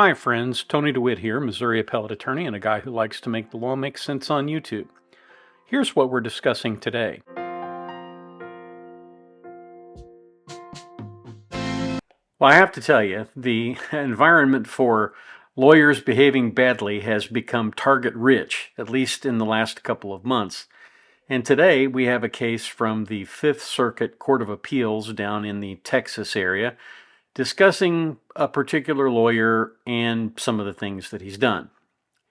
Hi friends, Tony DeWitt here, Missouri Appellate Attorney and a guy who likes to make the law make sense on YouTube. Here's what we're discussing today. Well, I have to tell you, the environment for lawyers behaving badly has become target rich, at least in the last couple of months. And today we have a case from the Fifth Circuit Court of Appeals down in the Texas area discussing a particular lawyer and some of the things that he's done.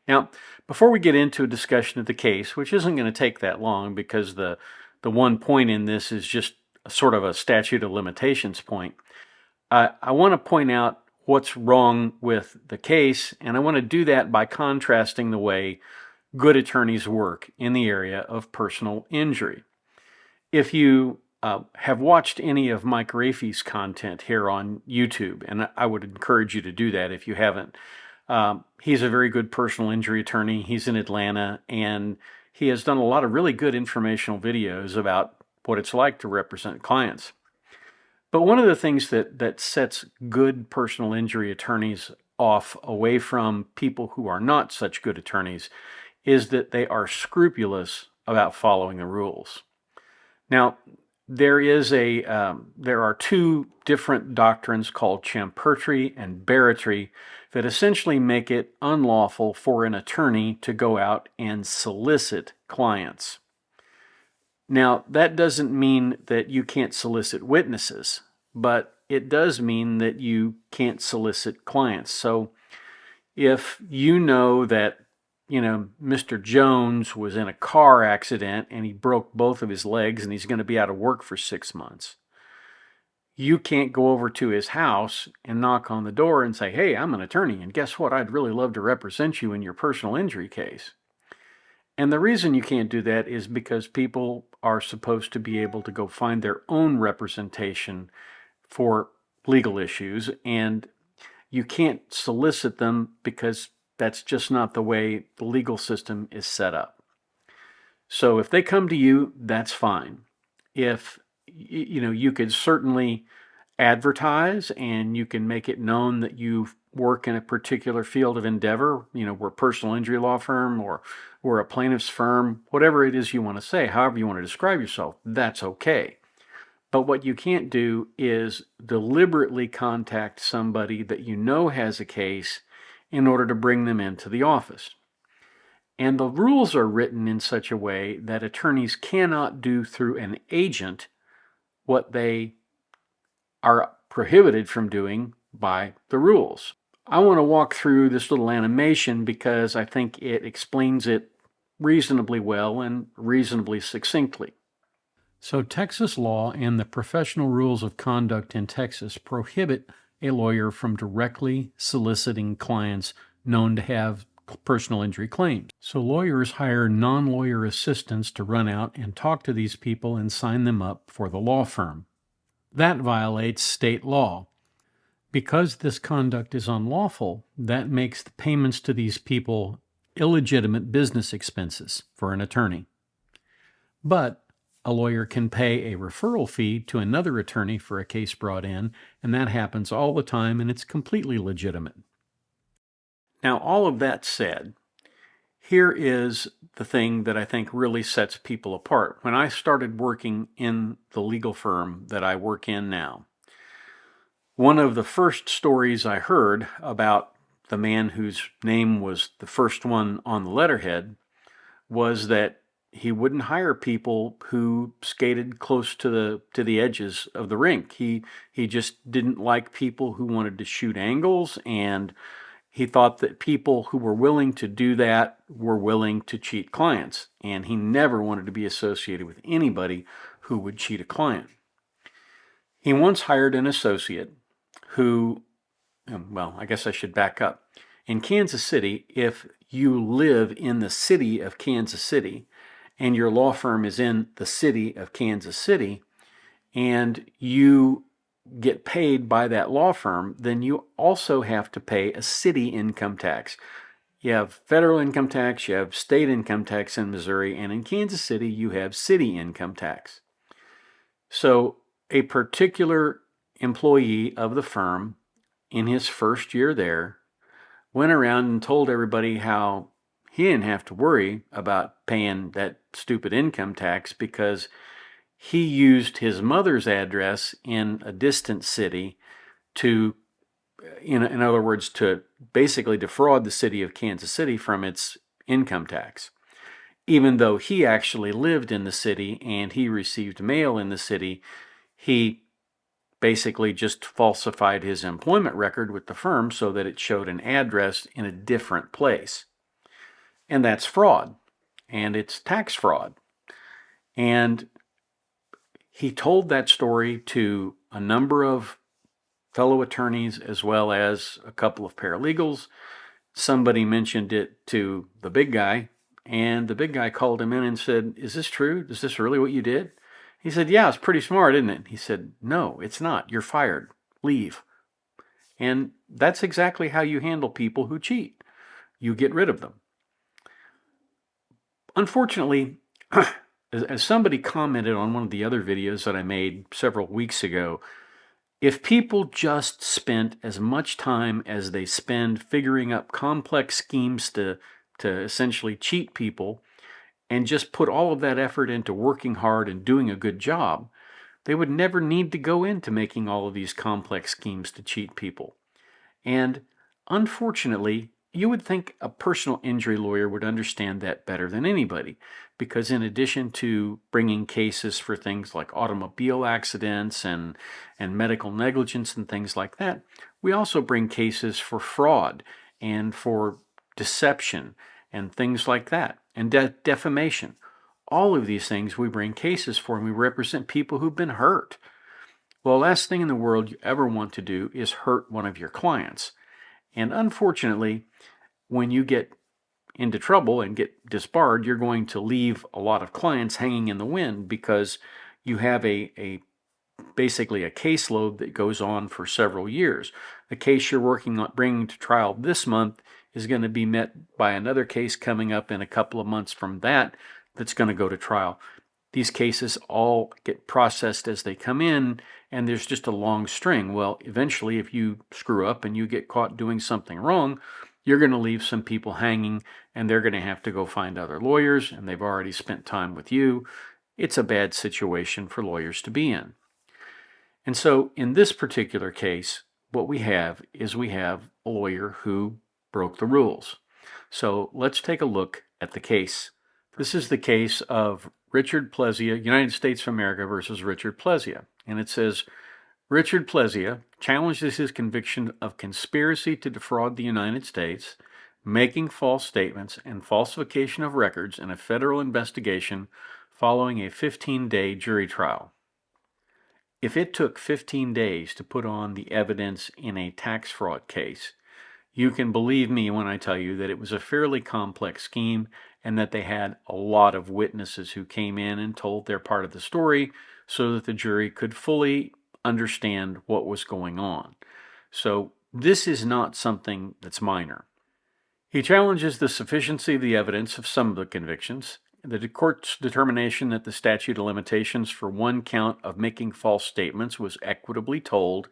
Now, before we get into a discussion of the case, which isn't going to take that long because the one point in this is just sort of a statute of limitations point, I want to point out what's wrong with the case, and I want to do that by contrasting the way good attorneys work in the area of personal injury. If you have watched any of Mike Rafey's content here on YouTube, and I would encourage you to do that if you haven't. He's a very good personal injury attorney. He's in Atlanta, and he has done a lot of really good informational videos about what it's like to represent clients. But one of the things that sets good personal injury attorneys off away from people who are not such good attorneys is that they are scrupulous about following the rules. Now, there are two different doctrines called champerty and barratry that essentially make it unlawful for an attorney to go out and solicit clients. Now, that doesn't mean that you can't solicit witnesses, but it does mean that you can't solicit clients. So if you know that Mr. Jones was in a car accident and he broke both of his legs and he's going to be out of work for 6 months, you can't go over to his house and knock on the door and say, "Hey, I'm an attorney, and guess what? I'd really love to represent you in your personal injury case." And the reason you can't do that is because people are supposed to be able to go find their own representation for legal issues, and you can't solicit them because that's just not the way the legal system is set up. So if they come to you, that's fine. If you could certainly advertise and you can make it known that you work in a particular field of endeavor, we're a personal injury law firm or we're a plaintiff's firm, whatever it is you want to say, however you want to describe yourself, that's okay. But what you can't do is deliberately contact somebody that you know has a case in order to bring them into the office. And the rules are written in such a way that attorneys cannot do through an agent what they are prohibited from doing by the rules. I want to walk through this little animation because I think it explains it reasonably well and reasonably succinctly. So Texas law and the professional rules of conduct in Texas prohibit a lawyer from directly soliciting clients known to have personal injury claims. So lawyers hire non-lawyer assistants to run out and talk to these people and sign them up for the law firm. That violates state law. Because this conduct is unlawful, that makes the payments to these people illegitimate business expenses for an attorney. But a lawyer can pay a referral fee to another attorney for a case brought in, and that happens all the time, and it's completely legitimate. Now, all of that said, here is the thing that I think really sets people apart. When I started working in the legal firm that I work in now, one of the first stories I heard about the man whose name was the first one on the letterhead was that he wouldn't hire people who skated close to the edges of the rink. He just didn't like people who wanted to shoot angles, and he thought that people who were willing to do that were willing to cheat clients, and he never wanted to be associated with anybody who would cheat a client. He once hired an associate who, well, I guess I should back up. In Kansas City, if you live in the city of Kansas City, and your law firm is in the city of Kansas City, and you get paid by that law firm, then you also have to pay a city income tax. You have federal income tax, you have state income tax in Missouri, and in Kansas City, you have city income tax. So a particular employee of the firm in his first year there went around and told everybody how he didn't have to worry about paying that stupid income tax because he used his mother's address in a distant city to, in other words, to basically defraud the city of Kansas City from its income tax. Even though he actually lived in the city and he received mail in the city, he basically just falsified his employment record with the firm so that it showed an address in a different place. And that's fraud, and it's tax fraud. And he told that story to a number of fellow attorneys as well as a couple of paralegals. Somebody mentioned it to the big guy, and the big guy called him in and said, "Is this true? Is this really what you did?" He said, "Yeah, it's pretty smart, isn't it?" He said, "No, it's not. You're fired. Leave." And that's exactly how you handle people who cheat. You get rid of them. Unfortunately, as somebody commented on one of the other videos that I made several weeks ago, if people just spent as much time as they spend figuring up complex schemes to essentially cheat people and just put all of that effort into working hard and doing a good job, they would never need to go into making all of these complex schemes to cheat people. And unfortunately, you would think a personal injury lawyer would understand that better than anybody, because in addition to bringing cases for things like automobile accidents and medical negligence and things like that, we also bring cases for fraud and for deception and things like that, and defamation. All of these things we bring cases for, and we represent people who've been hurt. Well, the last thing in the world you ever want to do is hurt one of your clients. And unfortunately, when you get into trouble and get disbarred, you're going to leave a lot of clients hanging in the wind because you have basically a caseload that goes on for several years. The case you're working on bringing to trial this month is going to be met by another case coming up in a couple of months from that that's going to go to trial. These cases all get processed as they come in, and there's just a long string. Well, eventually, if you screw up and you get caught doing something wrong, you're going to leave some people hanging, and they're going to have to go find other lawyers, and they've already spent time with you. It's a bad situation for lawyers to be in. And so, in this particular case, what we have is we have a lawyer who broke the rules. So, let's take a look at the case. This is the case of Richard Plezia, United States of America versus Richard Plezia. And it says, Richard Plezia challenges his conviction of conspiracy to defraud the United States, making false statements, and falsification of records in a federal investigation following a 15-day jury trial. If it took 15 days to put on the evidence in a tax fraud case, you can believe me when I tell you that it was a fairly complex scheme and that they had a lot of witnesses who came in and told their part of the story so that the jury could fully understand what was going on. So this is not something that's minor. He challenges the sufficiency of the evidence of some of the convictions, the court's determination that the statute of limitations for one count of making false statements was equitably told,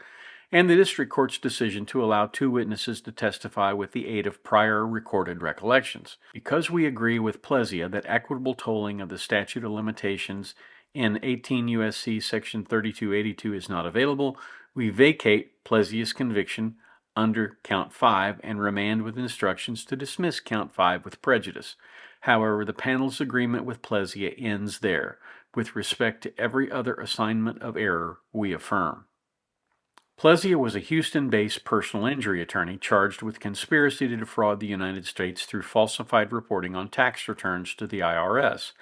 and the district court's decision to allow two witnesses to testify with the aid of prior recorded recollections. Because we agree with Plezia that equitable tolling of the statute of limitations in 18 U.S.C. section 3282 is not available, we vacate Plezia's conviction under count 5 and remand with instructions to dismiss count 5 with prejudice. However, the panel's agreement with Plezia ends there. With respect to every other assignment of error, we affirm. Plezia was a Houston-based personal injury attorney charged with conspiracy to defraud the United States through falsified reporting on tax returns to the IRS.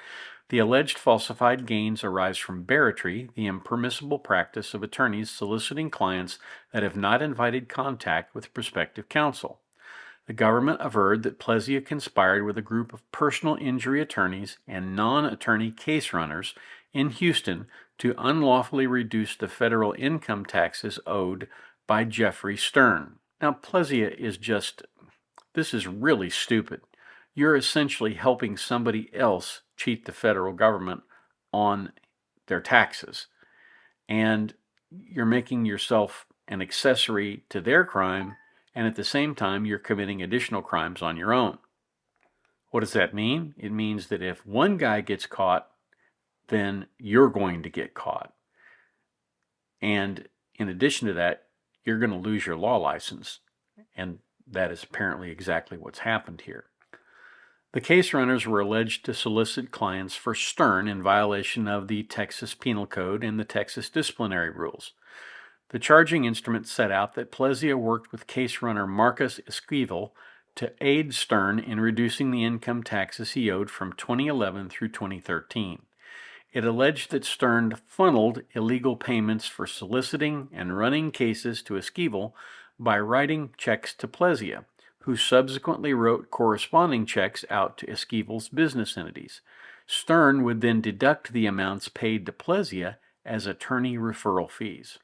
The alleged falsified gains arise from barratry, the impermissible practice of attorneys soliciting clients that have not invited contact with prospective counsel. The government averred that Plezia conspired with a group of personal injury attorneys and non-attorney case runners in Houston to unlawfully reduce the federal income taxes owed by Jeffrey Stern. Now, Plezia this is really stupid. You're essentially helping somebody else cheat the federal government on their taxes, and you're making yourself an accessory to their crime, and at the same time you're committing additional crimes on your own. What does that mean? It means that if one guy gets caught, then you're going to get caught. And in addition to that, you're going to lose your law license. And that is apparently exactly what's happened here. The case runners were alleged to solicit clients for stern in violation of the Texas Penal Code and the Texas disciplinary rules. The charging instrument set out that Plezia worked with case runner Marcus Esquivel to aid Stern in reducing the income taxes he owed from 2011 through 2013. It alleged that Stern funneled illegal payments for soliciting and running cases to Esquivel by writing checks to Plezia, who subsequently wrote corresponding checks out to Esquivel's business entities. Stern would then deduct the amounts paid to Plezia as attorney referral fees.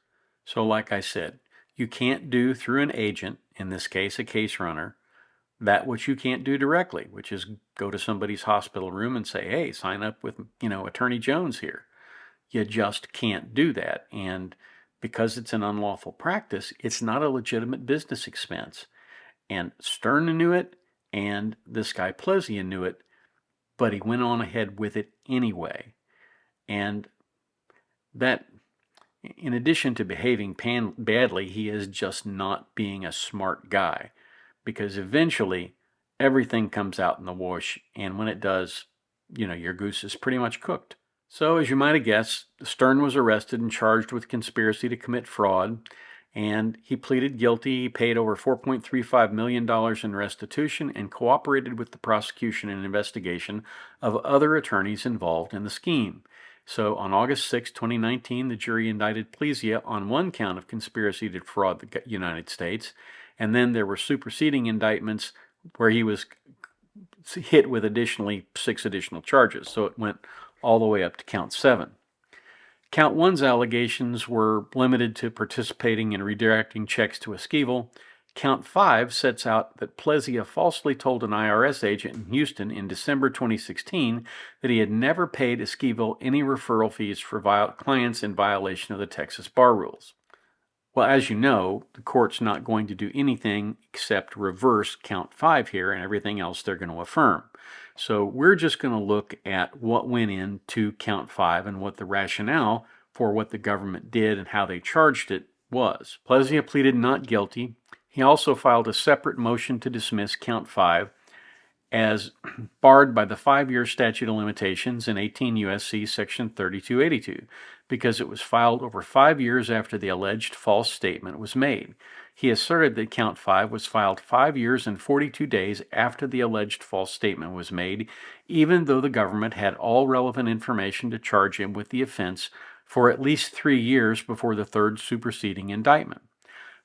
So like I said, you can't do through an agent, in this case a case runner, that which you can't do directly, which is go to somebody's hospital room and say, hey, sign up with, Attorney Jones here. You just can't do that. And because it's an unlawful practice, it's not a legitimate business expense. And Stern knew it, and this guy Plezia knew it, but he went on ahead with it anyway. And that, in addition to behaving badly, he is just not being a smart guy. Because eventually everything comes out in the wash, and when it does, your goose is pretty much cooked. So as you might have guessed, Stern was arrested and charged with conspiracy to commit fraud, and he pleaded guilty. He paid over $4.35 million in restitution and cooperated with the prosecution and investigation of other attorneys involved in the scheme. So on August 6, 2019, the jury indicted Plezia on one count of conspiracy to defraud the United States, and then there were superseding indictments where he was hit with 6 additional charges. So it went all the way up to count 7. Count 1's allegations were limited to participating in redirecting checks to Esquivel. Count 5 sets out that Plezia falsely told an IRS agent in Houston in December 2016 that he had never paid Esquivel any referral fees for clients in violation of the Texas bar rules. Well, as you know, the court's not going to do anything except reverse count 5 here, and everything else they're going to affirm. So we're just going to look at what went into count 5 and what the rationale for what the government did and how they charged it was. Plezia pleaded not guilty. He also filed a separate motion to dismiss count 5 as barred by the 5-year statute of limitations in 18 U.S.C. section 3282 because it was filed over 5 years after the alleged false statement was made. He asserted that count 5 was filed 5 years and 42 days after the alleged false statement was made, even though the government had all relevant information to charge him with the offense for at least 3 years before the third superseding indictment.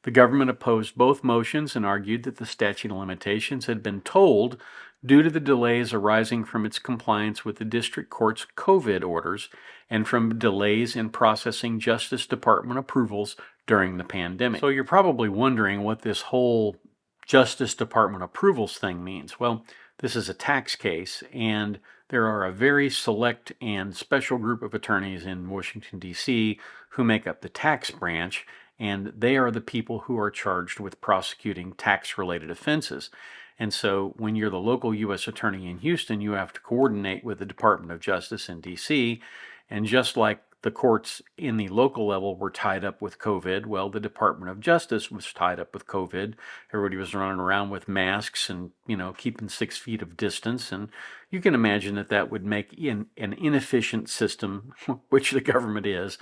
The government opposed both motions and argued that the statute of limitations had been told due to the delays arising from its compliance with the district court's COVID orders and from delays in processing Justice Department approvals during the pandemic. So you're probably wondering what this whole Justice Department approvals thing means. Well, this is a tax case, and there are a very select and special group of attorneys in Washington, D.C. who make up the tax branch, and they are the people who are charged with prosecuting tax-related offenses. And so when you're the local U.S. attorney in Houston, you have to coordinate with the Department of Justice in D.C., and just like the courts in the local level were tied up with COVID, well, the Department of Justice was tied up with COVID. Everybody was running around with masks and, keeping 6 feet of distance. And you can imagine that would make an inefficient system, which the government is,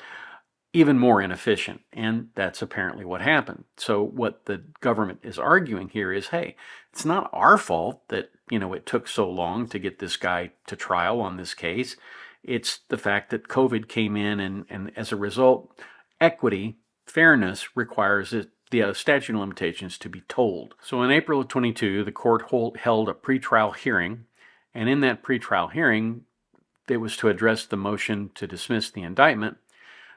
even more inefficient. And that's apparently what happened. So what the government is arguing here is, hey, it's not our fault that, it took so long to get this guy to trial on this case. It's the fact that COVID came in, and as a result, equity, fairness requires the statute of limitations to be told. So in April of 22, the court held a pretrial hearing, and in that pretrial hearing, it was to address the motion to dismiss the indictment.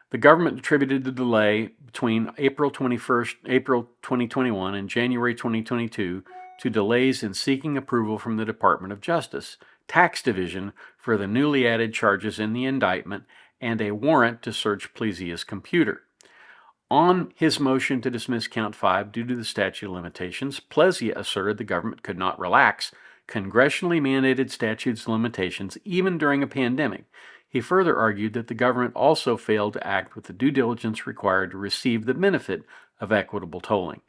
The government attributed the delay between April 2021 and January 2022 to delays in seeking approval from the Department of Justice Tax Division for the newly added charges in the indictment and a warrant to search Plezia's computer. On his motion to dismiss Count 5 due to the statute of limitations, Plezia asserted the government could not relax congressionally mandated statutes of limitations even during a pandemic. He further argued that the government also failed to act with the due diligence required to receive the benefit of equitable tolling.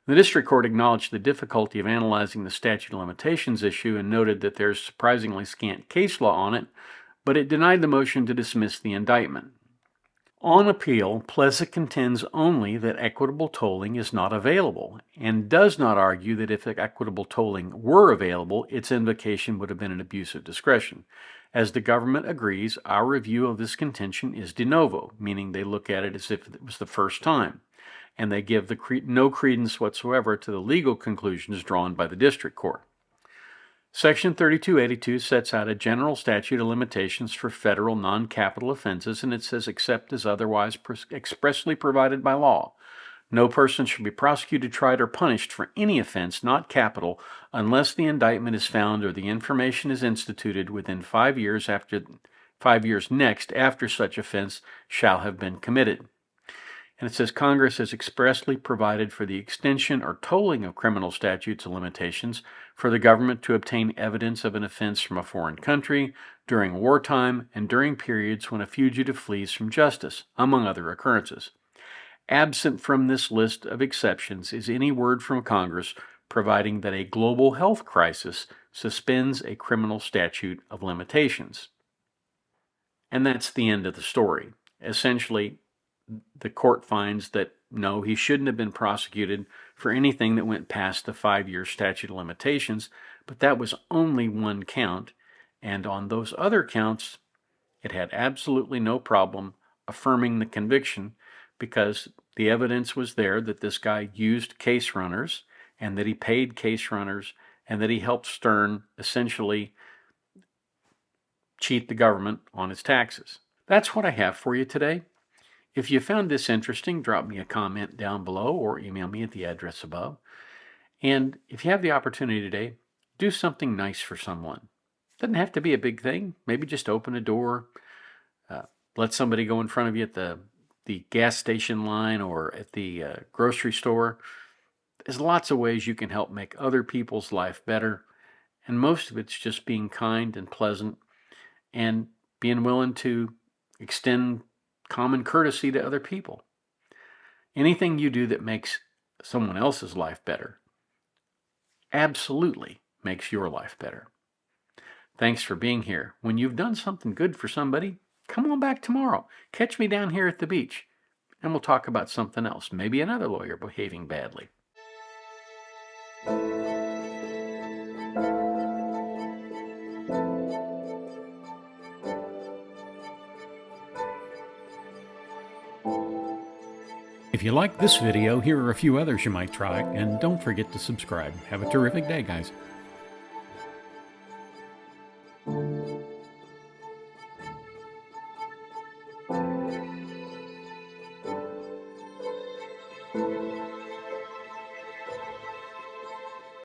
The district court acknowledged the difficulty of analyzing the statute of limitations issue and noted that there's surprisingly scant case law on it, but it denied the motion to dismiss the indictment. On appeal, Plezia contends only that equitable tolling is not available and does not argue that if equitable tolling were available, its invocation would have been an abuse of discretion. As the government agrees, our review of this contention is de novo, meaning they look at it as if it was the first time, and they give no credence whatsoever to the legal conclusions drawn by the district court. Section 3282 sets out a general statute of limitations for federal non-capital offenses, and it says except as otherwise expressly provided by law. No person shall be prosecuted, tried, or punished for any offense not capital unless the indictment is found or the information is instituted within 5 years next after such offense shall have been committed. And it says Congress has expressly provided for the extension or tolling of criminal statutes of limitations for the government to obtain evidence of an offense from a foreign country during wartime and during periods when a fugitive flees from justice, among other occurrences. Absent from this list of exceptions is any word from Congress providing that a global health crisis suspends a criminal statute of limitations. And that's the end of the story. Essentially, the court finds that no, he shouldn't have been prosecuted for anything that went past the 5-year statute of limitations, but that was only one count, and on those other counts, it had absolutely no problem affirming the conviction because the evidence was there that this guy used case runners and that he paid case runners and that he helped Stern essentially cheat the government on its taxes. That's what I have for you today. If you found this interesting, drop me a comment down below or email me at the address above. And if you have the opportunity today, do something nice for someone. Doesn't have to be a big thing. Maybe just open a door, let somebody go in front of you at the gas station line or at the grocery store. There's lots of ways you can help make other people's life better. And most of it's just being kind and pleasant and being willing to extend common courtesy to other people. Anything you do that makes someone else's life better absolutely makes your life better. Thanks for being here. When you've done something good for somebody, come on back tomorrow. Catch me down here at the beach, and we'll talk about something else, maybe another lawyer behaving badly. If you like this video, here are a few others you might try, and don't forget to subscribe. Have a terrific day, guys.